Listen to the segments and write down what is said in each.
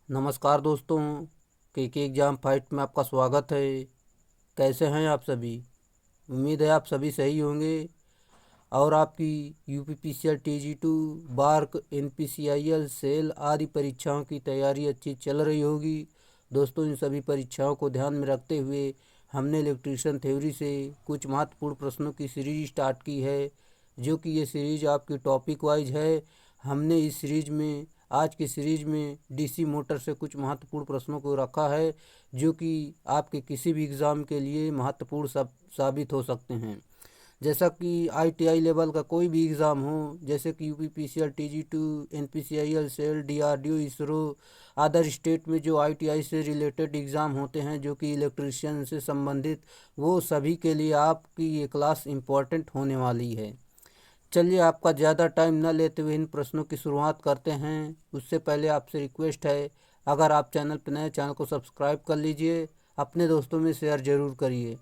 नमस्कार दोस्तों, के एग्ज़ाम फाइट में आपका स्वागत है। कैसे हैं आप सभी? उम्मीद है आप सभी सही होंगे और आपकी यूपीपीसीएल टीजी2 बार्क एनपीसीआईएल सेल आदि परीक्षाओं की तैयारी अच्छी चल रही होगी। दोस्तों, इन सभी परीक्षाओं को ध्यान में रखते हुए हमने इलेक्ट्रिशियन थ्योरी से कुछ महत्वपूर्ण प्रश्नों की सीरीज स्टार्ट की है, जो कि ये सीरीज आपकी टॉपिक वाइज है। हमने इस सीरीज में आज की सीरीज में डीसी मोटर से कुछ महत्वपूर्ण प्रश्नों को रखा है, जो कि आपके किसी भी एग्ज़ाम के लिए महत्वपूर्ण साबित हो सकते हैं। जैसा कि आईटीआई लेवल का कोई भी एग्ज़ाम हो, जैसे कि UPPCL TG two NPCIL SAIL DRDO ISRO other state में जो आईटीआई से रिलेटेड एग्ज़ाम होते हैं, जो कि इलेक्ट्रिशियन से संबंधित, वो सभी के लिए आपकी ये क्लास इम्पोर्टेंट होने वाली है। चलिए, आपका ज़्यादा टाइम न लेते हुए इन प्रश्नों की शुरुआत करते हैं। उससे पहले आपसे रिक्वेस्ट है, अगर आप चैनल पर नए, चैनल को सब्सक्राइब कर लीजिए, अपने दोस्तों में शेयर ज़रूर करिए।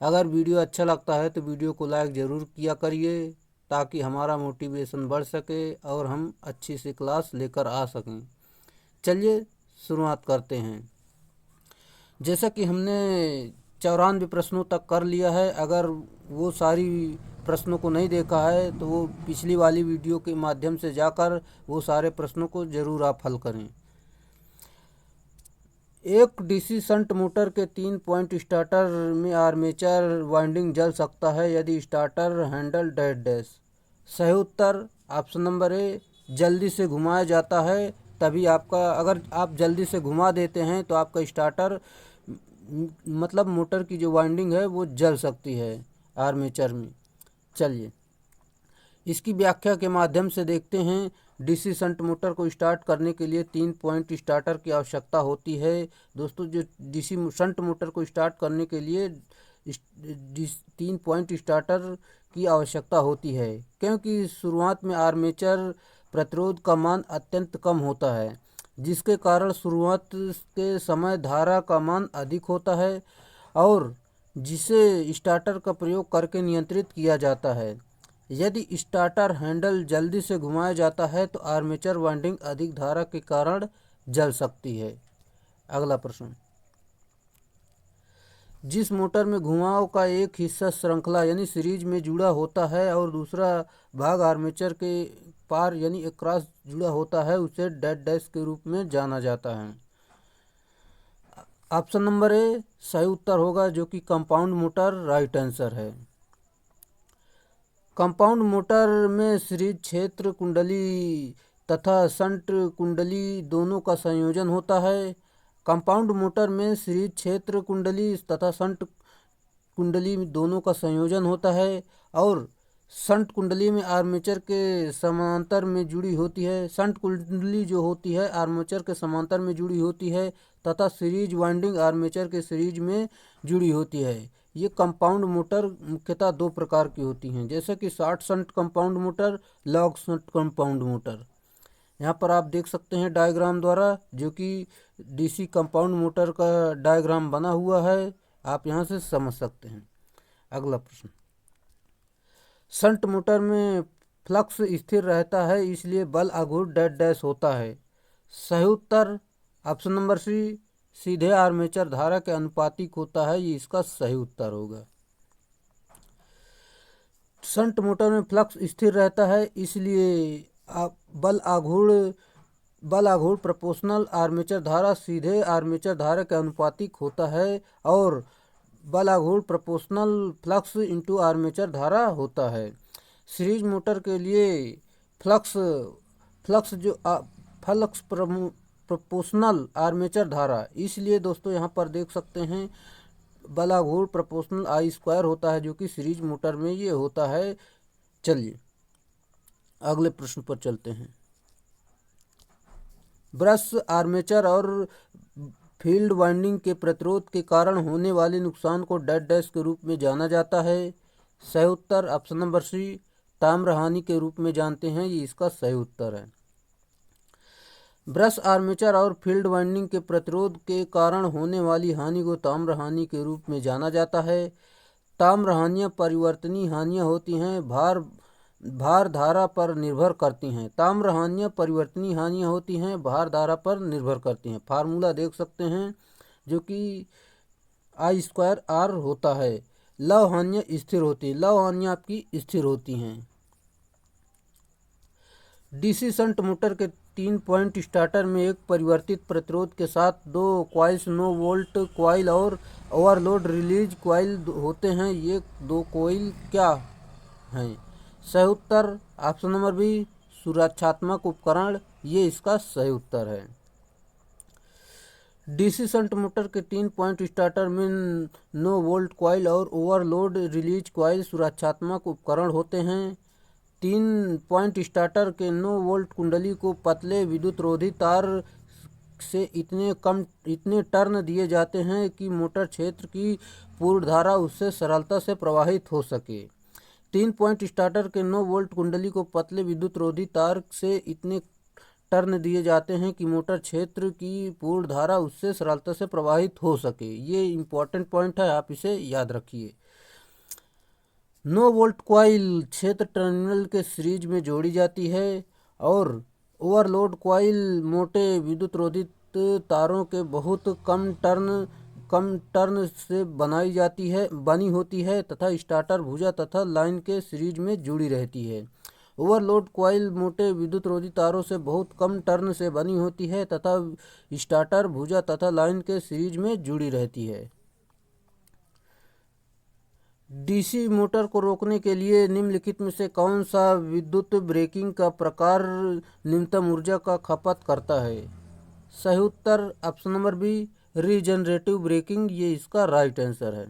अगर वीडियो अच्छा लगता है तो वीडियो को लाइक ज़रूर किया करिए, ताकि हमारा मोटिवेशन बढ़ सके और हम अच्छी सी क्लास लेकर आ सकें। चलिए शुरुआत करते हैं। जैसा कि हमने 94 प्रश्नों तक कर लिया है। अगर वो सारी प्रश्नों को नहीं देखा है तो वो पिछली वाली वीडियो के माध्यम से जाकर वो सारे प्रश्नों को ज़रूर आप हल करें। एक डीसी शंट मोटर के 3 पॉइंट स्टार्टर में आर्मेचर वाइंडिंग जल सकता है यदि स्टार्टर हैंडल डैश डैश। सही उत्तर ऑप्शन नंबर ए, जल्दी से घुमाया जाता है तभी आपका, अगर आप जल्दी से घुमा देते हैं तो आपका स्टार्टर मतलब मोटर की जो वाइंडिंग है वो जल सकती है आर्मेचर में। चलिए इसकी व्याख्या के माध्यम से देखते हैं। डीसी शंट मोटर को स्टार्ट करने के लिए 3 पॉइंट स्टार्टर की आवश्यकता होती है। दोस्तों, जो डीसी शंट मोटर को स्टार्ट करने के लिए 3 पॉइंट स्टार्टर की आवश्यकता होती है, क्योंकि शुरुआत में आर्मेचर प्रतिरोध का मान अत्यंत कम होता है, जिसके कारण शुरुआत के समय धारा का मान अधिक होता है और जिसे स्टार्टर का प्रयोग करके नियंत्रित किया जाता है। यदि स्टार्टर हैंडल जल्दी से घुमाया जाता है तो आर्मेचर वाइंडिंग अधिक धारा के कारण जल सकती है। अगला प्रश्न, जिस मोटर में घुमाव का एक हिस्सा श्रृंखला यानी सीरीज में जुड़ा होता है और दूसरा भाग आर्मेचर के पार यानी अक्रॉस जुड़ा होता है, उसे डैश डैश के रूप में जाना जाता है। ऑप्शन नंबर ए सही उत्तर होगा, जो कि कंपाउंड मोटर राइट आंसर है। कंपाउंड मोटर में सीरीज क्षेत्र कुंडली तथा शंट कुंडली दोनों का संयोजन होता है। कंपाउंड मोटर में सीरीज क्षेत्र कुंडली तथा शंट कुंडली दोनों का संयोजन होता है और शंट कुंडली में आर्मेचर के समांतर में जुड़ी होती है। शंट कुंडली जो होती है आर्मेचर के समांतर में जुड़ी होती है तथा सीरीज वाइंडिंग आर्मेचर के सीरीज में जुड़ी होती है। ये कंपाउंड मोटर मुख्यतः 2 प्रकार की होती हैं, जैसे कि short shunt compound motor, long shunt compound motor. यहाँ पर आप देख सकते हैं डायग्राम द्वारा, जो कि डीसी कंपाउंड मोटर का डायग्राम बना हुआ है, आप यहाँ से समझ सकते हैं। अगला प्रश्न, शंट मोटर में फ्लक्स स्थिर रहता है इसलिए बल आघूर्ण डैश डैश होता है। सही उत्तर ऑप्शन नंबर सी, सीधे आर्मेचर धारा के अनुपातिक होता है, ये इसका सही उत्तर होगा। शंट मोटर में फ्लक्स स्थिर रहता है इसलिए बल आघूर्ण प्रोपोर्शनल आर्मेचर धारा सीधे आर्मेचर धारा के अनुपातिक होता है और बल आघूर्ण प्रोपोर्शनल फ्लक्स इंटू आर्मेचर धारा होता है। सीरीज मोटर के लिए फ्लक्स प्रोपोर्शनल आर्मेचर धारा, इसलिए दोस्तों यहाँ पर देख सकते हैं बल आघूर्ण प्रोपोर्शनल आई स्क्वायर होता है, जो कि सीरीज मोटर में ये होता है। चलिए अगले प्रश्न पर चलते हैं। ब्रश आर्मेचर और फील्ड वाइंडिंग के प्रतिरोध के कारण होने वाले नुकसान को डैश डैश के रूप में जाना जाता है। सही उत्तर ऑप्शन नंबर सी, ताम्र हानि के रूप में जानते हैं, ये इसका सही उत्तर है। ब्रश आर्मेचर और फील्ड वाइंडिंग के प्रतिरोध के कारण होने वाली हानि को ताम्र हानि के रूप में जाना जाता है। ताम्र हानियाँ परिवर्तनीय हानियाँ होती हैं, भार भार धारा पर निर्भर करती हैं। ताम्र हानियाँ परिवर्तनीय हानियाँ होती हैं, भार धारा पर निर्भर करती हैं। फार्मूला देख सकते हैं जो कि I²R होता है। लव हानियाँ स्थिर होती है, लव हानियाँ आपकी स्थिर होती हैं। डीसी शंट मोटर के 3 पॉइंट स्टार्टर में एक परिवर्तित प्रतिरोध के साथ 2 कॉइल्स 9 वोल्ट कॉइल और ओवरलोड रिलीज कॉइल होते हैं। ये 2 कॉइल क्या हैं? सही उत्तर ऑप्शन नंबर बी, सुरक्षात्मक उपकरण, ये इसका सही उत्तर है। डीसी शंट मोटर के 3 पॉइंट स्टार्टर में 9 वोल्ट कॉइल और ओवरलोड रिलीज कॉइल सुरक्षात्मक उपकरण होते हैं। 3 पॉइंट स्टार्टर के 9 वोल्ट कुंडली को पतले विद्युत रोधी तार से इतने टर्न दिए जाते हैं कि मोटर क्षेत्र की पूर्ण धारा उससे सरलता से प्रवाहित हो सके। 3 पॉइंट स्टार्टर के 9 वोल्ट कुंडली को पतले विद्युत रोधी तार से इतने टर्न दिए जाते हैं कि मोटर क्षेत्र की पूर्ण धारा उससे सरलता से प्रवाहित हो सके। ये इम्पोर्टेंट पॉइंट है, आप इसे याद रखिए। 9 वोल्ट कॉइल क्षेत्र टर्मिनल के सीरीज में जोड़ी जाती है और ओवरलोड कॉइल मोटे विद्युत रोधित तारों के बहुत कम टर्न से बनी होती है तथा स्टार्टर भुजा तथा लाइन के सीरीज में जुड़ी रहती है। ओवरलोड कॉइल मोटे विद्युत रोधी तारों से बहुत कम टर्न से बनी होती है तथा स्टार्टर भुजा तथा लाइन के सीरीज में जुड़ी रहती है। डीसी मोटर को रोकने के लिए निम्नलिखित में से कौन सा विद्युत ब्रेकिंग का प्रकार न्यूनतम ऊर्जा का खपत करता है? सही उत्तर option number B, regenerative braking, ये इसका राइट आंसर है।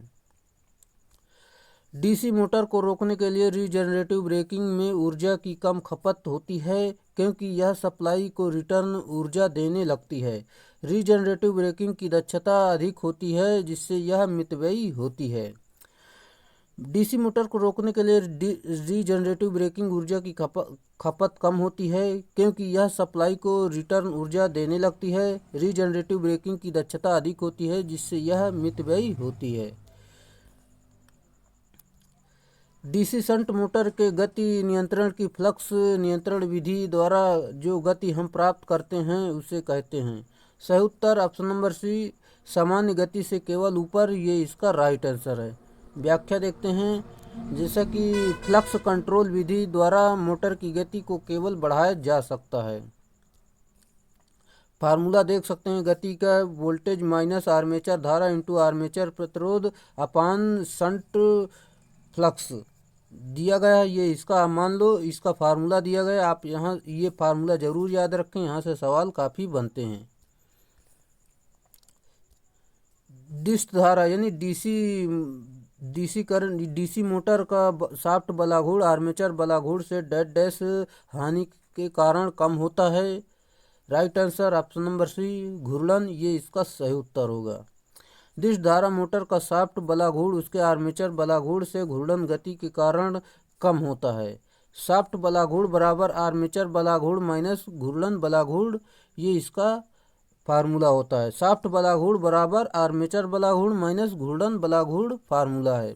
डीसी मोटर को रोकने के लिए रीजनरेटिव ब्रेकिंग में ऊर्जा की कम खपत होती है क्योंकि यह सप्लाई को रिटर्न ऊर्जा देने लगती है। रीजनरेटिव ब्रेकिंग की दक्षता अधिक होती है जिससे यह मितव्ययी होती है। डीसी मोटर को रोकने के लिए रीजनरेटिव ब्रेकिंग ऊर्जा की खपत कम होती है क्योंकि यह सप्लाई को रिटर्न ऊर्जा देने लगती है। रीजनरेटिव ब्रेकिंग की दक्षता अधिक होती है जिससे यह मितव्ययी होती है। डीसी शंट मोटर के गति नियंत्रण की फ्लक्स नियंत्रण विधि द्वारा जो गति हम प्राप्त करते हैं उसे कहते हैं। सही उत्तर ऑप्शन नंबर सी, सामान्य गति से केवल ऊपर, ये इसका राइट आंसर है। व्याख्या देखते हैं, जैसा कि फ्लक्स कंट्रोल विधि द्वारा मोटर की गति को केवल बढ़ाया जा सकता है। फार्मूला देख सकते हैं, गति का वोल्टेज माइनस आर्मेचर धारा इंटू आर्मेचर प्रतिरोध अपान शंट फ्लक्स दिया गया है। ये इसका मान लो, इसका फार्मूला दिया गया, आप यहाँ ये फार्मूला जरूर याद रखें, यहाँ से सवाल काफ़ी बनते हैं। डिस्क धारा यानी डीसी मोटर का शाफ्ट बलाघूर्ण आर्मेचर बलाघूर्ण से डेड डैश हानि के कारण कम होता है। Right answer option number C, घूर्णन, ये इसका सही उत्तर होगा। डिस्क धारा मोटर का शाफ्ट बलाघूर्ण उसके आर्मेचर बलाघूर्ण से घूर्णन गति के कारण कम होता है। शाफ्ट बलाघूर्ण बराबर आर्मेचर बलाघूर्ण माइनस घूर्णन बलाघूर्ण, ये इसका फार्मूला होता है। शाफ्ट बलाघूर्ण बराबर आर्मेचर बलाघूर्ण माइनस घूर्णन बलाघूर्ण फार्मूला है।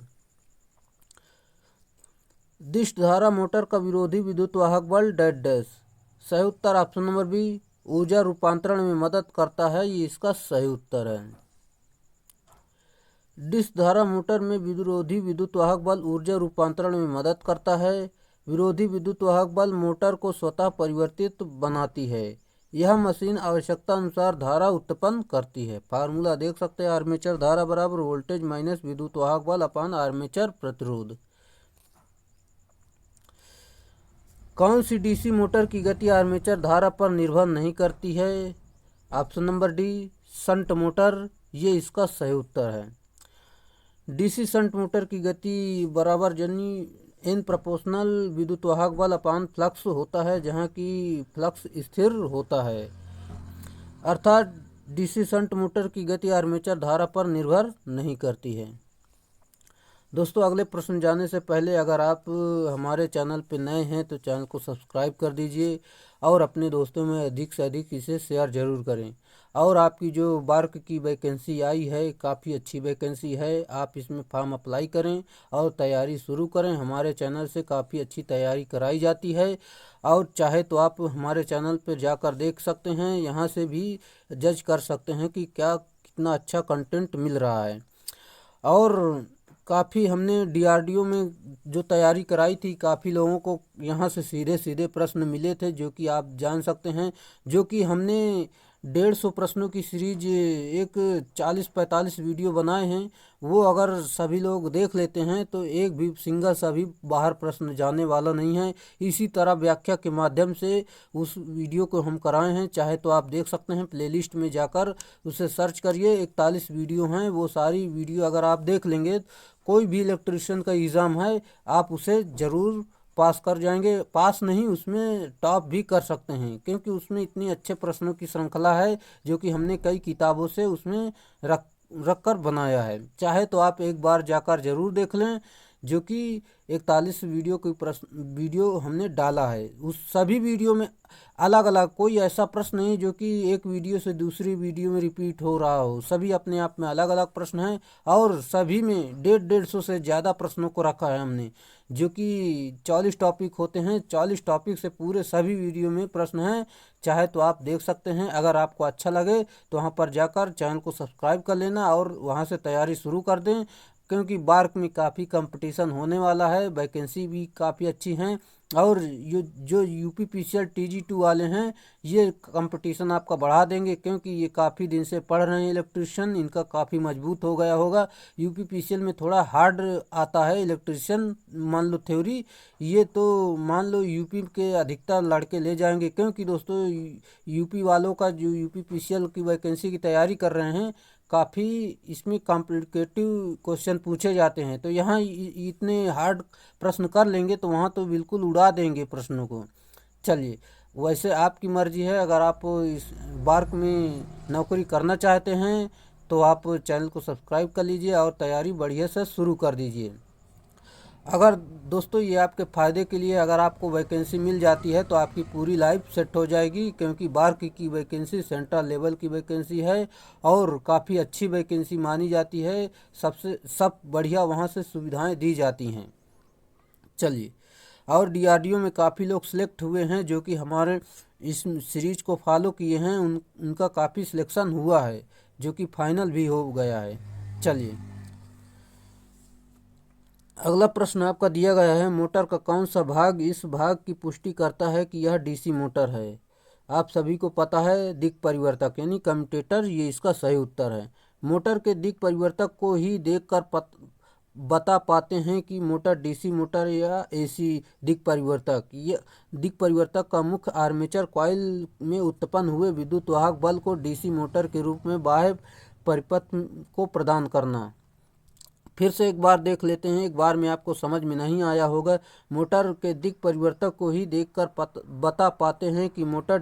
डिस्क धारा मोटर का विरोधी विद्युत वाहक बल डेड डैश। सही उत्तर ऑप्शन नंबर बी, ऊर्जा रूपांतरण में मदद करता है, ये इसका सही उत्तर है। डिस्क धारा मोटर में विरोधी विद्युत वाहक बल ऊर्जा रूपांतरण में मदद करता है। विरोधी विद्युत वाहक बल मोटर को स्वतः परिवर्तित बनाती है। यह मशीन आवश्यकता अनुसार धारा उत्पन्न करती है। फार्मूला देख सकते हैं, आर्मेचर धारा बराबर वोल्टेज माइनस विद्युत वाहक बल अपान आर्मेचर प्रतिरोध। कौन सी डीसी मोटर की गति आर्मेचर धारा पर निर्भर नहीं करती है? Option number D, shunt motor, ये इसका सही उत्तर है। डीसी शंट मोटर की गति बराबर यानी इन प्रोपोर्शनल विद्युत वाहक बल अपान फ्लक्स होता है, जहाँ की फ्लक्स स्थिर होता है। अर्थात डीसी शंट मोटर की गति आर्मेचर धारा पर निर्भर नहीं करती है। दोस्तों, अगले प्रश्न जाने से पहले अगर आप हमारे चैनल पर नए हैं तो चैनल को सब्सक्राइब कर दीजिए और अपने दोस्तों में अधिक से अधिक इसे शेयर ज़रूर करें। और आपकी जो बार्क की वैकेंसी आई है, काफ़ी अच्छी वैकेंसी है, आप इसमें फॉर्म अप्लाई करें और तैयारी शुरू करें। हमारे चैनल से काफ़ी अच्छी तैयारी कराई जाती है, और चाहे तो आप हमारे चैनल पर जाकर देख सकते हैं, यहाँ से भी जज कर सकते हैं कि क्या कितना अच्छा कंटेंट मिल रहा है। और काफ़ी हमने डीआरडीओ में जो तैयारी कराई थी, काफ़ी लोगों को यहाँ से सीधे सीधे प्रश्न मिले थे, जो कि आप जान सकते हैं। जो कि हमने 150 प्रश्नों की सीरीज एक 40-45 वीडियो बनाए हैं, वो अगर सभी लोग देख लेते हैं तो एक भी सिंगल सा भी बाहर प्रश्न जाने वाला नहीं है। इसी तरह व्याख्या के माध्यम से उस वीडियो को हम कराए हैं, चाहे तो आप देख सकते हैं, प्लेलिस्ट में जाकर उसे सर्च करिए। 41 वीडियो हैं, वो सारी वीडियो अगर आप देख लेंगे, कोई भी इलेक्ट्रिशियन का एग्ज़ाम है आप उसे ज़रूर पास कर जाएंगे। पास नहीं, उसमें टॉप भी कर सकते हैं, क्योंकि उसमें इतनी अच्छे प्रश्नों की श्रृंखला है जो कि हमने कई किताबों से उसमें रख कर बनाया है। चाहे तो आप एक बार जाकर ज़रूर देख लें। जो कि 41 वीडियो की वीडियो हमने डाला है, उस सभी वीडियो में अलग अलग कोई ऐसा प्रश्न नहीं जो कि एक वीडियो से दूसरी वीडियो में रिपीट हो रहा हो। सभी अपने आप में अलग अलग प्रश्न हैं, और सभी में 150 से ज़्यादा प्रश्नों को रखा है हमने। जो कि 40 टॉपिक होते हैं, 40 टॉपिक से पूरे सभी वीडियो में प्रश्न हैं। चाहे तो आप देख सकते हैं। अगर आपको अच्छा लगे तो वहाँ पर जाकर चैनल को सब्सक्राइब कर लेना और वहाँ से तैयारी शुरू कर दें, क्योंकि बार्क में काफ़ी कंपटीशन होने वाला है, वैकेंसी भी काफ़ी अच्छी हैं। और ये जो यूपीपीसीएल टीजी2 वाले हैं, ये कंपटीशन आपका बढ़ा देंगे, क्योंकि ये काफ़ी दिन से पढ़ रहे हैं इलेक्ट्रिशियन, इनका काफ़ी मजबूत हो गया होगा। यूपीपीसीएल में थोड़ा हार्ड आता है इलेक्ट्रिशियन, मान लो थ्योरी, ये तो मान लो यूपी के अधिकतर लड़के ले जाएंगे, क्योंकि दोस्तों यूपी वालों का जो यूपीपीसीएल की वैकेंसी की तैयारी कर रहे हैं, काफ़ी इसमें कॉम्प्लिकेटिव क्वेश्चन पूछे जाते हैं। तो यहाँ इतने हार्ड प्रश्न कर लेंगे तो वहाँ तो बिल्कुल उड़ा देंगे प्रश्नों को। चलिए, वैसे आपकी मर्जी है, अगर आप इस बार्क में नौकरी करना चाहते हैं तो आप चैनल को सब्सक्राइब कर लीजिए और तैयारी बढ़िया से शुरू कर दीजिए। अगर दोस्तों ये आपके फ़ायदे के लिए, अगर आपको वैकेंसी मिल जाती है तो आपकी पूरी लाइफ सेट हो जाएगी, क्योंकि बार्क की वैकेंसी सेंट्रल लेवल की वैकेंसी है और काफ़ी अच्छी वैकेंसी मानी जाती है। सब बढ़िया वहाँ से सुविधाएं दी जाती हैं। चलिए, और डीआरडीओ में काफ़ी लोग सिलेक्ट हुए हैं जो कि हमारे इस सीरीज को फॉलो किए हैं, उनका काफ़ी सिलेक्शन हुआ है, जो कि फाइनल भी हो गया है। चलिए, अगला प्रश्न आपका दिया गया है, मोटर का कौन सा भाग इस भाग की पुष्टि करता है कि यह डीसी मोटर है। आप सभी को पता है, दिक् परिवर्तक यानी कम्यूटेटर, ये इसका सही उत्तर है। मोटर के दिक् परिवर्तक को ही देखकर बता पाते हैं कि मोटर डीसी मोटर या एसी। दिक् परिवर्तक, ये दिक् परिवर्तक का मुख्य आर्मेचर कॉइल में उत्पन्न हुए विद्युत वाहक बल को डीसी मोटर के रूप में बाह्य परिपथ को प्रदान करना। फिर से एक बार देख लेते हैं, एक बार में आपको समझ में नहीं आया होगा। मोटर के दिक् परिवर्तक को ही देखकर बता पाते हैं कि मोटर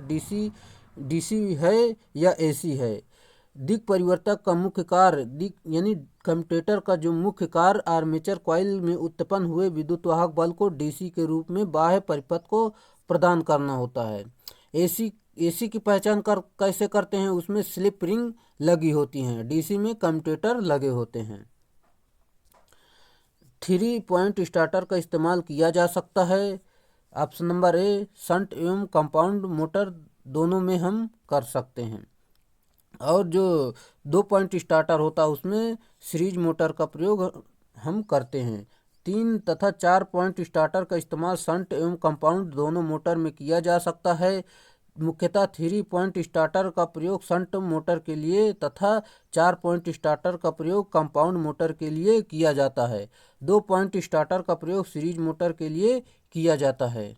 डीसी है या एसी है। दिक् परिवर्तक का मुख्य कार्य, दिक् यानी कम्यूटेटर का जो मुख्य कार्य आर्मेचर कॉइल में उत्पन्न हुए विद्युत वाहक बल को डीसी के रूप में बाह्य परिपथ को प्रदान करना होता है। एसी की पहचान कैसे करते हैं, उसमें स्लिप रिंग लगी होती हैं, डीसी में कम्यूटेटर लगे होते हैं। 3 पॉइंट स्टार्टर का इस्तेमाल किया जा सकता है। ऑप्शन नंबर ए, शंट एवं कंपाउंड मोटर दोनों में हम कर सकते हैं। और जो 2 पॉइंट स्टार्टर होता है उसमें सीरीज मोटर का प्रयोग हम करते हैं। 3 तथा 4 पॉइंट स्टार्टर का इस्तेमाल शंट एवं कंपाउंड दोनों मोटर में किया जा सकता है। मुख्यतः 3 पॉइंट स्टार्टर का प्रयोग शंट मोटर के लिए तथा 4 पॉइंट स्टार्टर का प्रयोग कंपाउंड मोटर के लिए किया जाता है। 2 पॉइंट स्टार्टर का प्रयोग सीरीज मोटर के लिए किया जाता है।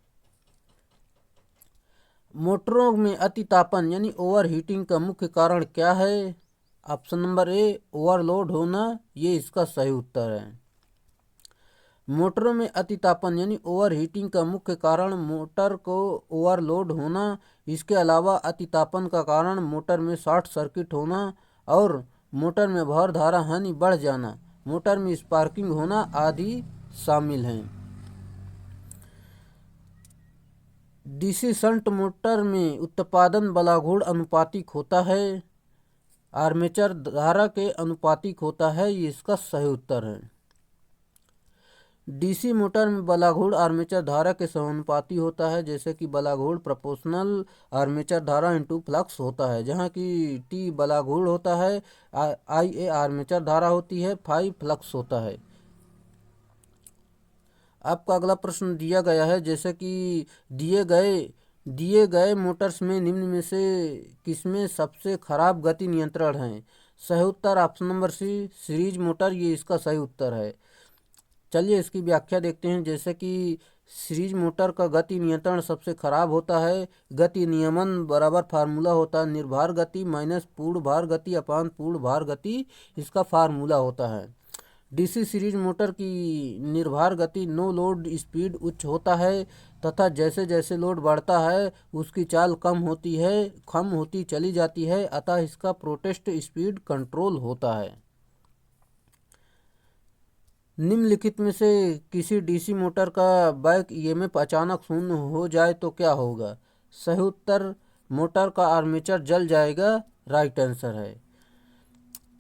मोटरों में अतितापन यानी ओवर हीटिंग का मुख्य कारण क्या है। ऑप्शन नंबर ए, ओवरलोड होना, ये इसका सही उत्तर है। मोटरों में अतितापन यानी ओवर हीटिंग का मुख्य कारण मोटर को ओवरलोड होना। इसके अलावा अतितापन का कारण मोटर में शॉर्ट सर्किट होना और मोटर में भार धारा हानि बढ़ जाना, मोटर में स्पार्किंग होना आदि शामिल हैं। डीसी शंट मोटर में उत्पादन बलाघूर्ण अनुपातिक होता है, आर्मेचर धारा के अनुपातिक होता है। ये इसका सही उत्तर है। डीसी मोटर में बलाघूर्ण आर्मेचर धारा के समानुपाती होता है, जैसे कि बलाघूर्ण प्रोपोर्शनल आर्मेचर धारा इनटू फ्लक्स होता है, जहाँ की टी बलाघूर्ण होता है, आई ए आर्मेचर धारा होती है, फाई फ्लक्स होता है। आपका अगला प्रश्न दिया गया है, जैसे कि दिए गए मोटर्स में निम्न में से किसमें सबसे खराब गति नियंत्रण है। सही उत्तर option number C, series motor, ये इसका सही उत्तर है। चलिए इसकी व्याख्या देखते हैं। जैसे कि सीरीज मोटर का गति नियंत्रण सबसे खराब होता है। गति नियमन बराबर फार्मूला होता है निर्भर गति माइनस पूर्ण भार गति अपान पूर्ण भार गति, इसका फार्मूला होता है। डीसी सीरीज मोटर की निर्भर गति नो लोड स्पीड उच्च होता है तथा जैसे जैसे लोड बढ़ता है उसकी चाल कम होती चली जाती है, अतः इसका प्रोटेस्ट स्पीड कंट्रोल होता है। निम्नलिखित में से किसी डीसी मोटर का बैक ईएमएफ अचानक शून्य हो जाए तो क्या होगा। सही उत्तर, मोटर का आर्मेचर जल जाएगा, राइट आंसर है।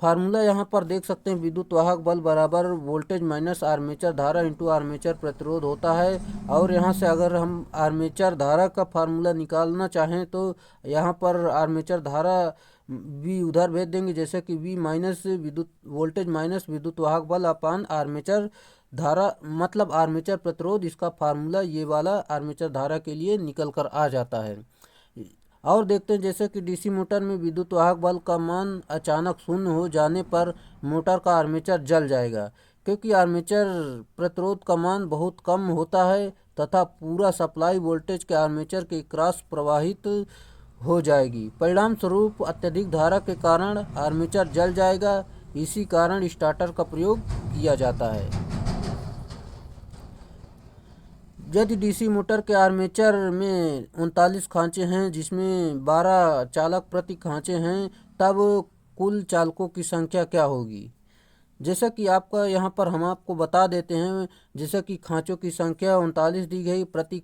फार्मूला यहाँ पर देख सकते हैं, विद्युत वाहक बल बराबर वोल्टेज माइनस आर्मेचर धारा इंटू आर्मेचर प्रतिरोध होता है। और यहाँ से अगर हम आर्मेचर धारा का फार्मूला निकालना चाहें तो यहाँ पर आर्मेचर धारा V उधर भेज देंगे, जैसे कि V माइनस विद्युत वोल्टेज माइनस विद्युत वाहक बल अपान आर्मेचर धारा मतलब आर्मेचर प्रतिरोध, इसका फार्मूला ये वाला आर्मेचर धारा के लिए निकल कर आ जाता है। और देखते हैं, जैसे कि डीसी मोटर में विद्युत वाहक बल का मान अचानक शून्य हो जाने पर मोटर का आर्मेचर जल जाएगा, क्योंकि आर्मेचर प्रतिरोध का मान बहुत कम होता है तथा पूरा सप्लाई वोल्टेज के आर्मेचर के क्रॉस प्रवाहित हो जाएगी। परिणाम स्वरूप अत्यधिक धारा के कारण आर्मेचर जल जाएगा। इसी कारण स्टार्टर का प्रयोग किया जाता है। यदि डीसी मोटर के आर्मेचर में 39 खांचे हैं जिसमें 12 चालक प्रति खांचे हैं, तब कुल चालकों की संख्या क्या होगी। जैसा कि आपका यहाँ पर हम आपको बता देते हैं, जैसे कि खांचों की संख्या 39 दी गई, प्रति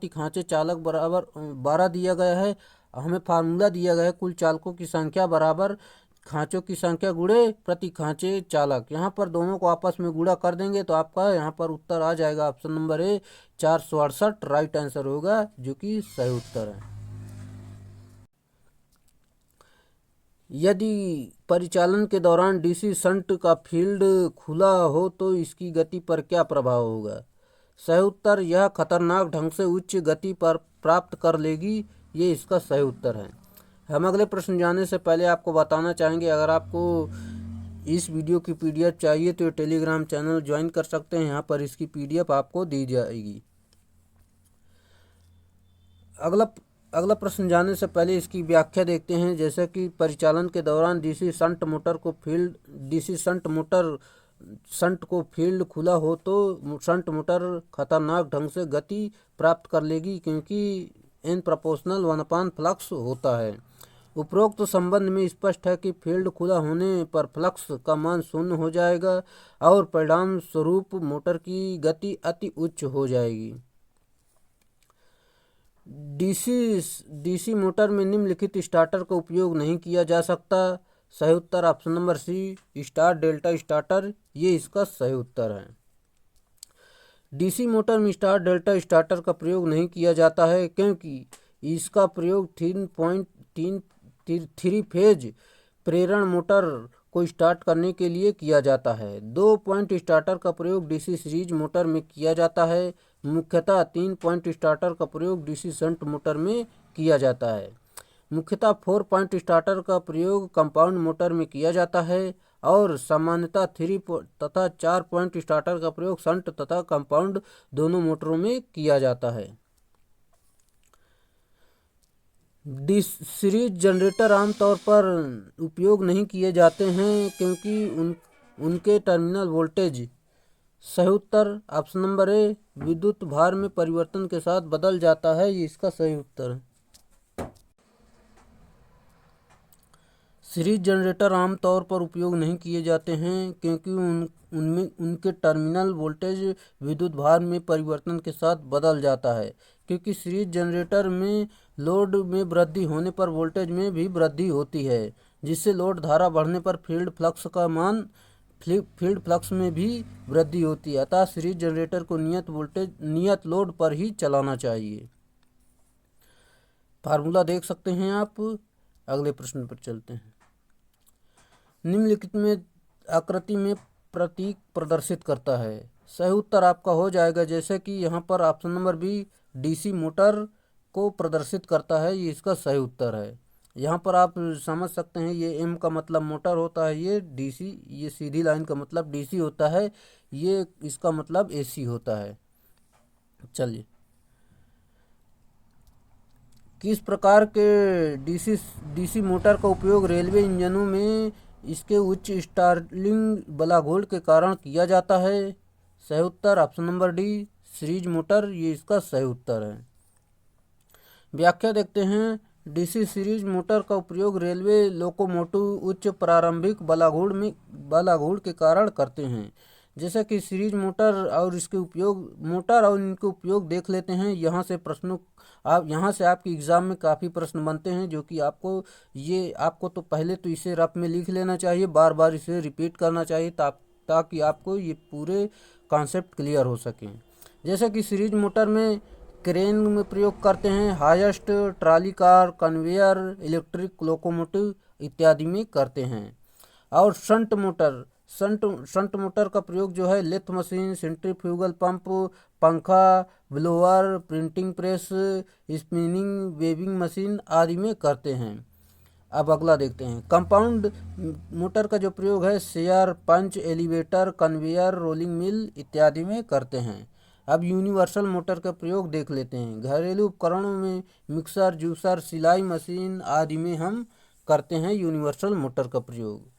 खांचे चालक बराबर 12 दिया गया है। हमें फार्मूला दिया गया है कुल चालकों की संख्या बराबर खांचों की संख्या गुणे प्रति खांचे चालक। यहाँ पर दोनों को आपस में गुणा कर देंगे तो आपका यहाँ पर उत्तर आ जाएगा option number A 468, right answer होगा, जो कि सही उत्तर है। यदि परिचालन के दौरान डीसी शंट का फील्ड खुला हो तो इसकी गति पर क्या प्रभाव होगा। सही उत्तर, यह खतरनाक ढंग से उच्च गति पर प्राप्त कर लेगी, ये इसका सही उत्तर है। हम अगले प्रश्न जाने से पहले आपको बताना चाहेंगे, अगर आपको इस वीडियो की पीडीएफ चाहिए तो टेलीग्राम चैनल ज्वाइन कर सकते हैं, यहाँ पर इसकी पीडीएफ आपको दी जाएगी। अगला प्रश्न जाने से पहले इसकी व्याख्या देखते हैं। जैसे कि परिचालन के दौरान डीसी शंट को फील्ड खुला हो तो शंट मोटर खतरनाक ढंग से गति प्राप्त कर लेगी, क्योंकि इन प्रोपोर्शनल 1 फ्लक्स होता है। उपरोक्त संबंध में स्पष्ट है कि फील्ड खुला होने पर फ्लक्स का मान शून्य हो जाएगा और परिणाम स्वरूप मोटर की गति अति उच्च हो जाएगी। डीसी मोटर में निम्नलिखित स्टार्टर का उपयोग नहीं किया जा सकता। सही उत्तर option number C, star delta starter, ये इसका सही उत्तर है। डीसी मोटर में स्टार डेल्टा स्टार्टर का प्रयोग नहीं किया जाता है, क्योंकि इसका प्रयोग 3 फेज प्रेरण मोटर को स्टार्ट करने के लिए किया जाता है। 2 पॉइंट स्टार्टर का प्रयोग डीसी सीरीज मोटर में किया जाता है। मुख्यतः 3 पॉइंट स्टार्टर का प्रयोग डीसी शंट मोटर में किया जाता है। मुख्यतः 4 पॉइंट स्टार्टर का प्रयोग कंपाउंड मोटर में किया जाता है और सामान्यतः 3 तथा 4 पॉइंट स्टार्टर का प्रयोग शंट तथा कंपाउंड दोनों मोटरों में किया जाता है। सीरीज जनरेटर आमतौर पर उपयोग नहीं किए जाते हैं, क्योंकि उनके टर्मिनल वोल्टेज। सही उत्तर ऑप्शन नंबर ए, विद्युत भार में परिवर्तन के साथ बदल जाता है, ये इसका सही उत्तर है। सीरीज जनरेटर आमतौर पर उपयोग नहीं किए जाते हैं, क्योंकि उनके टर्मिनल वोल्टेज विद्युत भार में परिवर्तन के साथ बदल जाता है। क्योंकि सीरीज जनरेटर में लोड में वृद्धि होने पर वोल्टेज में भी वृद्धि होती है, जिससे लोड धारा बढ़ने पर फील्ड फ्लक्स में भी वृद्धि होती है। अतः सीरीज जनरेटर को नियत लोड पर ही चलाना चाहिए। फार्मूला देख सकते हैं आप। अगले प्रश्न पर चलते हैं। निम्नलिखित में आकृति में प्रतीक प्रदर्शित करता है। सही उत्तर आपका हो जाएगा, जैसे कि यहाँ पर option number B DC motor को प्रदर्शित करता है, ये इसका सही उत्तर है। यहाँ पर आप समझ सकते हैं, ये एम का मतलब मोटर होता है, ये डीसी, ये सीधी लाइन का मतलब डीसी होता है, ये इसका मतलब एसी होता है। चलिए, किस प्रकार के डीसी मोटर का उपयोग रेलवे इंजनों में इसके उच्च स्टार्लिंग बलाघोल के कारण किया जाता है? सही उत्तर option number D series motor, ये इसका सही उत्तर है। व्याख्या देखते हैं। डीसी सीरीज मोटर का उपयोग रेलवे लोकोमोटिव उच्च प्रारंभिक बलाघूर्ण के कारण करते हैं। जैसा कि सीरीज मोटर और इनके उपयोग देख लेते हैं। यहाँ से आपके एग्ज़ाम में काफ़ी प्रश्न बनते हैं, जो कि आपको तो पहले तो इसे रफ में लिख लेना चाहिए, बार बार इसे रिपीट करना चाहिए, ताकि आपको ये पूरे कॉन्सेप्ट क्लियर हो सकें। जैसे कि सीरीज मोटर में क्रेन में प्रयोग करते हैं, highest, trolley car, conveyor, electric locomotive इत्यादि में करते हैं। और शंट मोटर का प्रयोग जो है लेथ मशीन, सेंट्रीफ्यूगल पंप, पंखा, blower, printing press, spinning weaving machine आदि में करते हैं। अब अगला देखते हैं। कंपाउंड मोटर का जो प्रयोग है शेयर, पंच, एलिवेटर, कन्वेयर, रोलिंग मिल इत्यादि में करते हैं। अब यूनिवर्सल मोटर का प्रयोग देख लेते हैं। घरेलू उपकरणों में मिक्सर, जूसर, सिलाई मशीन आदि में हम करते हैं यूनिवर्सल मोटर का प्रयोग।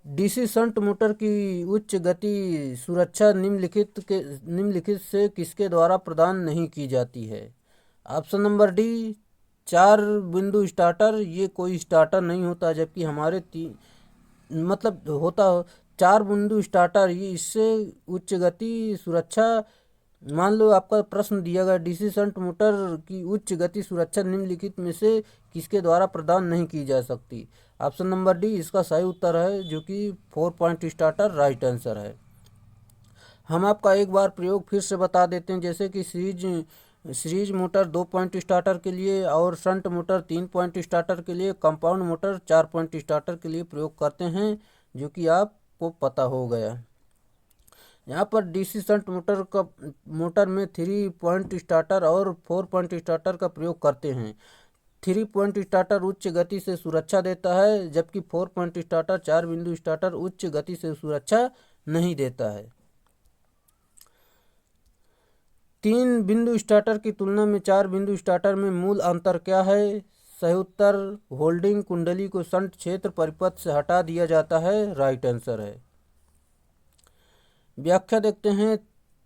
डीसी शंट मोटर की उच्च गति सुरक्षा निम्नलिखित से किसके द्वारा प्रदान नहीं की जाती है? ऑप्शन नंबर डी 4 बिंदु स्टार्टर, ये कोई स्टार्टर नहीं होता, जबकि हमारे मतलब होता 4 बिंदु स्टार्टर, ये इससे उच्च गति सुरक्षा। मान लो आपका प्रश्न दिया गया डीसी शंट मोटर की उच्च गति सुरक्षा निम्नलिखित में से किसके द्वारा प्रदान नहीं की जा सकती? ऑप्शन नंबर डी इसका सही उत्तर है, जो कि 4 पॉइंट स्टार्टर राइट आंसर है। हम आपका एक बार प्रयोग फिर से बता देते हैं। जैसे कि सीरीज मोटर 2 पॉइंट स्टार्टर के लिए और शंट मोटर 3 पॉइंट स्टार्टर के लिए, कंपाउंड मोटर 4 पॉइंट स्टार्टर के लिए प्रयोग करते हैं, जो कि आपको पता हो गया। यहाँ पर डीसी शंट मोटर में 3 पॉइंट स्टार्टर और 4 पॉइंट स्टार्टर का प्रयोग करते हैं। 3 पॉइंट स्टार्टर उच्च गति से सुरक्षा देता है, जबकि 4 पॉइंट स्टार्टर 4 बिंदु स्टार्टर उच्च गति से सुरक्षा नहीं देता है। 3 बिंदु स्टार्टर की तुलना में 4 बिंदु स्टार्टर में मूल अंतर क्या है? सही उत्तर होल्डिंग कुंडली को शंट क्षेत्र परिपथ से हटा दिया जाता है, राइट आंसर है। व्याख्या देखते हैं।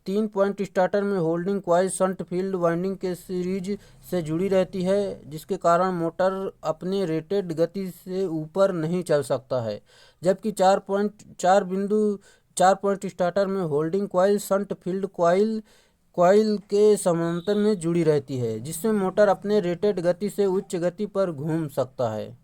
3 पॉइंट स्टार्टर में holding coil shunt field winding के सीरीज से जुड़ी रहती है, जिसके कारण मोटर अपने रेटेड गति से ऊपर नहीं चल सकता है। जबकि 4 पॉइंट स्टार्टर में holding coil shunt field coil के समांतर में जुड़ी रहती है, जिससे मोटर अपने रेटेड गति से उच्च गति पर घूम सकता है।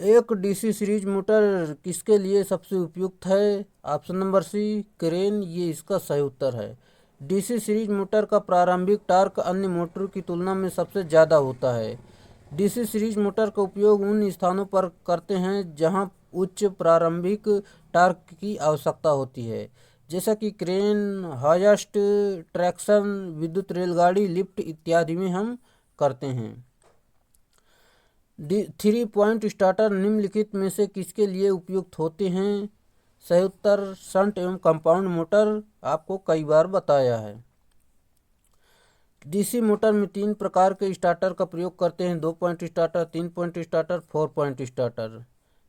एक डीसी सीरीज मोटर किसके लिए सबसे उपयुक्त है? ऑप्शन नंबर सी क्रेन, ये इसका सही उत्तर है। डीसी सीरीज मोटर का प्रारंभिक टार्क अन्य मोटरों की तुलना में सबसे ज़्यादा होता है। डीसी सीरीज मोटर का उपयोग उन स्थानों पर करते हैं जहां उच्च प्रारंभिक टार्क की आवश्यकता होती है, जैसा कि क्रेन, हाईएस्ट ट्रैक्शन, विद्युत रेलगाड़ी, लिफ्ट इत्यादि में हम करते हैं। 3 पॉइंट स्टार्टर निम्नलिखित में से किसके लिए उपयुक्त होते हैं? सही उत्तर शंट एवं कंपाउंड मोटर, आपको कई बार बताया है। डीसी मोटर में 3 प्रकार के स्टार्टर का प्रयोग करते हैं, 2 point starter, 3 point starter, 4 point starter,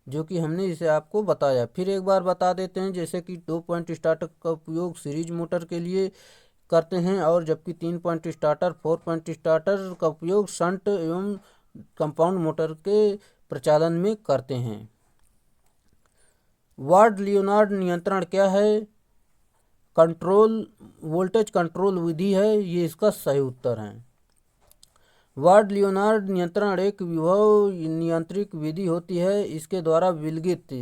जो कि हमने इसे आपको बताया। फिर एक बार बता देते हैं। जैसे कि 2 पॉइंट स्टार्टर का उपयोग सीरीज मोटर के लिए करते हैं, और जबकि 3 पॉइंट स्टार्टर, 4 पॉइंट स्टार्टर का उपयोग शंट एवं कंपाउंड मोटर के प्रचालन में करते हैं। वार्ड लियोनार्ड नियंत्रण क्या है? वोल्टेज कंट्रोल विधि है, ये इसका सही उत्तर है। वार्ड लियोनार्ड नियंत्रण एक विभव नियंत्रित विधि होती है। इसके द्वारा विलगित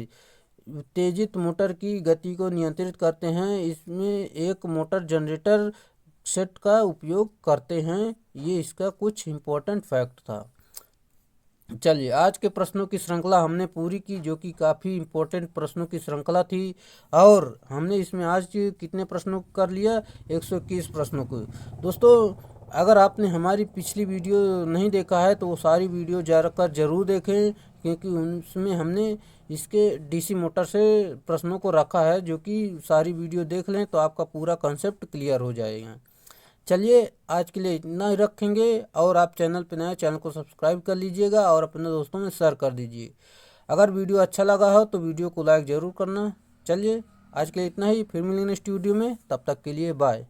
उत्तेजित मोटर की गति को नियंत्रित करते हैं। इसमें एक मोटर जनरेटर सेट का उपयोग करते हैं। ये इसका कुछ इम्पोर्टेंट फैक्ट था। चलिए, आज के प्रश्नों की श्रृंखला हमने पूरी की, जो कि काफ़ी इम्पोर्टेंट प्रश्नों की श्रृंखला थी। और हमने इसमें आज कितने प्रश्नों को कर लिया? 121 प्रश्नों को। दोस्तों, अगर आपने हमारी पिछली वीडियो नहीं देखा है तो वो सारी वीडियो जाकर ज़रूर देखें, क्योंकि उसमें हमने इसके डीसी मोटर से प्रश्नों को रखा है। जो कि सारी वीडियो देख लें तो आपका पूरा कॉन्सेप्ट क्लियर हो जाएगा। चलिए, आज के लिए इतना ही रखेंगे। और आप चैनल पर नए, चैनल को सब्सक्राइब कर लीजिएगा और अपने दोस्तों में शेयर कर दीजिए। अगर वीडियो अच्छा लगा हो तो वीडियो को लाइक ज़रूर करना। चलिए, आज के लिए इतना ही, फिर मिलेंगे नेक्स्ट वीडियो में। तब तक के लिए बाय।